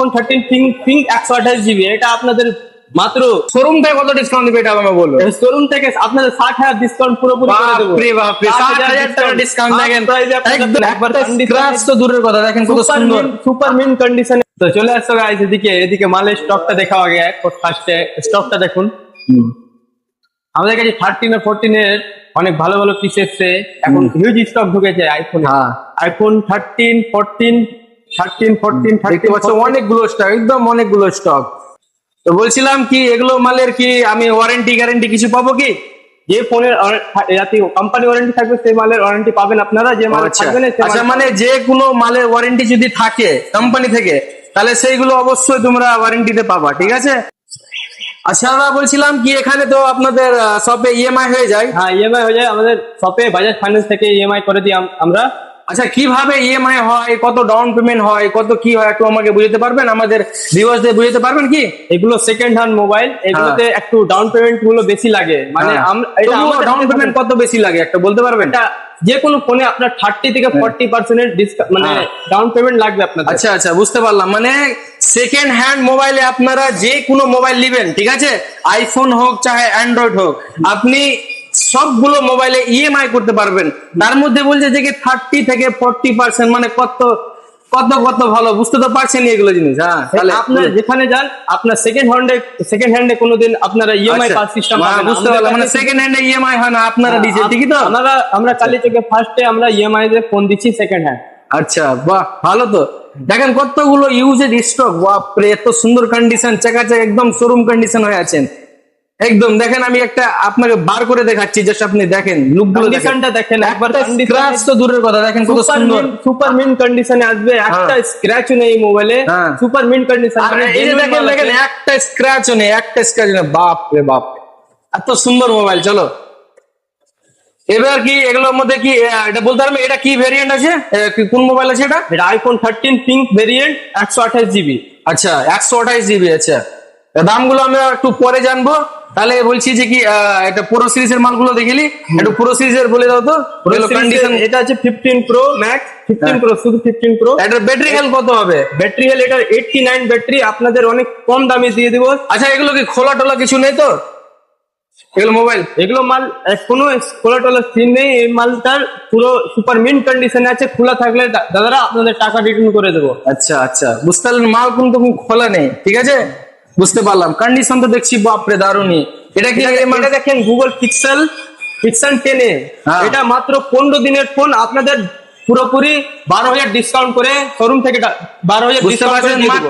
13 pink 128 GB, এটা আপনাদের মাত্র শোরুম থেকে কত ডিসকাউন্ট দিবে এটা আমাকে বলো। শোরুম থেকে আপনাদের 60,000 ডিসকাউন্ট পুরোপুরি করে দেবো। বাপরে বাপরে, 60,000 টাকা ডিসকাউন্ট দেখেন, একদম একবার স্ক্র্যাচ তো দূরের কথা, দেখেন কত সুন্দর সুপার মিন কন্ডিশনে। তো চলে আসছে গাইস এদিকে মালের স্টকটা দেখাও আগে। ফার্স্টে স্টকটা দেখুন, আমাদের কাছে 13 আর 14 এর অনেক ভালো ভালো পিস এসছে। এখন হিউজ স্টক ঢুকেছে আইফোন। আইফোন 13, 14, 13, 14, দেখতে পাচ্ছ অনেকগুলো স্টক, একদম অনেকগুলো স্টক। তো বলছিলাম কি এগুলো মালের কি আমি ওয়ারেন্টি গ্যারান্টি কিছু পাবো কি? যে ফোনের কোম্পানি ওয়ারেন্টি থাকবে সেই মালের ওয়ারেন্টি পাবেন আপনারা। যে মাল থাকবে না আচ্ছা, মানে যে কোনো মালের ওয়ারেন্টি যদি থাকে কোম্পানি থেকে, তাহলে সেইগুলো অবশ্যই তোমরা ওয়ারেন্টিতে পাবা, ঠিক আছে? আচ্ছা দাদা, বলছিলাম কি এখানে তো আপনাদের শপে ইএমআই হয়ে যায়? হ্যাঁ, ইএমআই হয়ে যায় আমাদের শপে, বাজাজ ফাইন্যান্স থেকে ইএমআই করে দিই আমরা। আচ্ছা, কিভাবে ইএমআই হয়, কত ডাউন পেমেন্ট হয়, কত কি হয় একটু আমাকে বুঝাতে পারবেন, আমাদের ভিউয়ার্সদের বুঝাতে পারবেন কি? এগুলো সেকেন্ড হ্যান্ড মোবাইল, এগুলোতে একটু ডাউন পেমেন্ট গুলো বেশি লাগে। মানে ডাউন পেমেন্ট কত বেশি লাগে একটা বলতে পারবেন? যে কোনো ফোনে আপনার 30 থেকে 40% ডিসকাউন্ট মানে ডাউন পেমেন্ট লাগবে আপনাদের। আচ্ছা আচ্ছা, বুঝতে পারলাম। মানে সেকেন্ড হ্যান্ড মোবাইলে আপনারা যে কোনো মোবাইল নেবেন, ঠিক আছে, আইফোন হোক চাহে অ্যান্ড্রয়েড হোক, আপনি সবগুলো মোবাইলে ইএমআই করতে পারবেন। তার মধ্যে বলছে যে 30 থেকে 40%, মানে কত কত কত ভালো, বুঝতে তো পারছেন এগুলো জিনিস। হ্যাঁ, তাহলে আপনারা যেখানে যান আপনার সেকেন্ড হ্যান্ডে কোনোদিন আপনারা ইএমআই পাস সিস্টেম পাবেন। বুঝতে পারলাম, মানে সেকেন্ড হ্যান্ডে ইএমআই হয় না, আপনারা দিচ্ছেন, ঠিকই তো? আমরা কালীচকে ফার্স্টে আমরা ইএমআই তে ফোন দিচ্ছি সেকেন্ড হ্যান্ড। আচ্ছা, বাহ, ভালো তো। দেখেন কতগুলো ইউজেড স্টক, বাপরে, এত সুন্দর কন্ডিশন, চাকাচাক একদম শোরুম কন্ডিশন হয়ে আছেন একদম। দেখেন আমি একটা আপনাকে বার করে দেখাচ্ছি, জাস্ট আপনি দেখেন লুকগুলো, কন্ডিশনটা দেখেন একবার। স্ক্র্যাচ তো দূরের কথা, দেখেন কত সুন্দর সুপার মিন কন্ডিশনে আসবে, একটা স্ক্র্যাচও নেই মোবাইলে, সুপার মিন কন্ডিশন। এই যে দেখেন দেখেন, একটা স্ক্র্যাচও নেই, একটা স্ক্র্যাচ নেই, বাপ রে বাপ, এত সুন্দর মোবাইল। চলো এবার কি এগুলোর মধ্যে কি এটা বলতে পারবে এটা কি ভেরিয়েন্ট আছে, কোন মোবাইল আছে এটা? এটা আইফোন 13 পিঙ্ক ভেরিয়েন্ট 128 জিবি। আচ্ছা, 128 জিবি। আচ্ছা, দামগুলো আমরা একটু পরে জানবো। তাহলে বলছি যে কি এটা পুরো সিরিজের মালগুলো দেখিলি, একটু পুরো সিরিজের বলে দাও তো। কন্ডিশন এটা আছে 15 প্রো ম্যাক্স, 15 প্রো, শুধু 15 প্রো। এটার ব্যাটারি হেলথ কত হবে? ব্যাটারি হেলথ এটার 89 ব্যাটারি, আপনাদের অনেক কম দামে দিয়ে দিব। আচ্ছা, এগুলো কি খোলা টোলা কিছু নেই তো? এগুলো মোবাইল, এগুলো মাল কোনো খোলা টোলা সিন নেই। এই মালটার পুরো সুপার মিন্ট কন্ডিশনে আছে, খোলা থাকলে দাদারা আপনাদের টাকা রিটার্ন করে দেবো। আচ্ছা আচ্ছা, বুঝতে পারলেন, মাল কিন্তু খোলা নেই, ঠিক আছে, বুঝতে পারলাম। কন্ডিশন তো দেখছি বাপরে দারুণই। এটা কি এটা দেখেন গুগল পিক্সেল 10 এটা মাত্র 15 দিনের ফোন, আপনাদের পুরোপুরি 12,000 ডিসকাউন্ট করে শোরুম থেকে 12,000 ডিসকাউন্ট করে দিয়ে দেব।